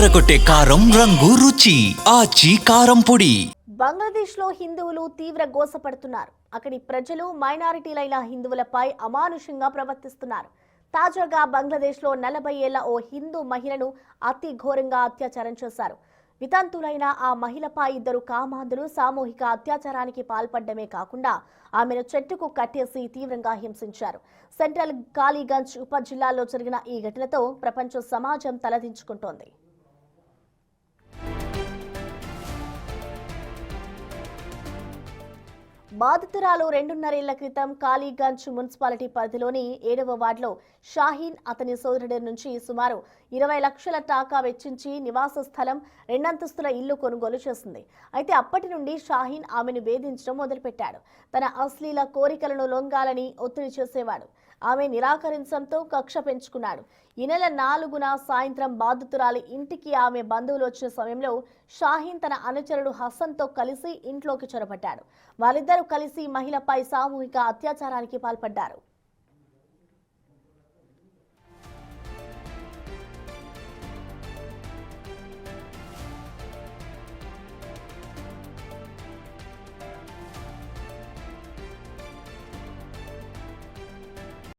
అదరకొట్టే కారం రంగు రుచి ఆచి కారం పొడి. బంగ్లాదేశ్లో హిందువులు తీవ్ర గోసపడుతున్నారు. అక్కడి ప్రజలు మైనారిటీలైన హిందువులపై అమానుషంగా ప్రవర్తిస్తున్నారు. తాజాగా బంగ్లాదేశ్లో 40 ఏళ్ల ఓ హిందూ మహిళను అతి ఘోరంగా అత్యాచారం చేశారు. వితంతులైన ఆ మహిళపై 2 కామాంధులు సామూహిక అత్యాచారానికి పాల్పడమే కాకుండా ఆమెను చెట్టుకు కట్టేసి తీవ్రంగా హింసించారు. సెంట్రల్ కాళీగంజ్ ఉప జిల్లాలో జరిగిన ఈ ఘటనతో ప్రపంచ సమాజం తలదించుకుంటోంది. బాధితురాలు 2.5 ఏళ్ల క్రితం కాళీగంజ్ మున్సిపాలిటీ పరిధిలోని 7వ వార్డులో షాహీన్ అతని సోదరుడి నుంచి సుమారు 20 లక్షల టాకా వెచ్చించి నివాస స్థలం 2 అంతస్తుల ఇల్లు కొనుగోలు చేసింది. అయితే అప్పటి నుండి షాహీన్ ఆమెను వేధించడం మొదలుపెట్టాడు. తన అశ్లీల కోరికలను లొంగాలని ఒత్తిడి చేసేవాడు. ఆమె నిరాకరించడంతో కక్ష పెంచుకున్నాడు. ఈ నెల 4న సాయంత్రం బాధితురాలి ఇంటికి ఆమె బంధువులు వచ్చిన సమయంలో షాహీన్ తన అనుచరుడు హసన్తో కలిసి ఇంట్లోకి చొరబడ్డాడు. వారిద్దరూ కలిసి మహిళపై సామూహిక అత్యాచారానికి పాల్పడ్డారు.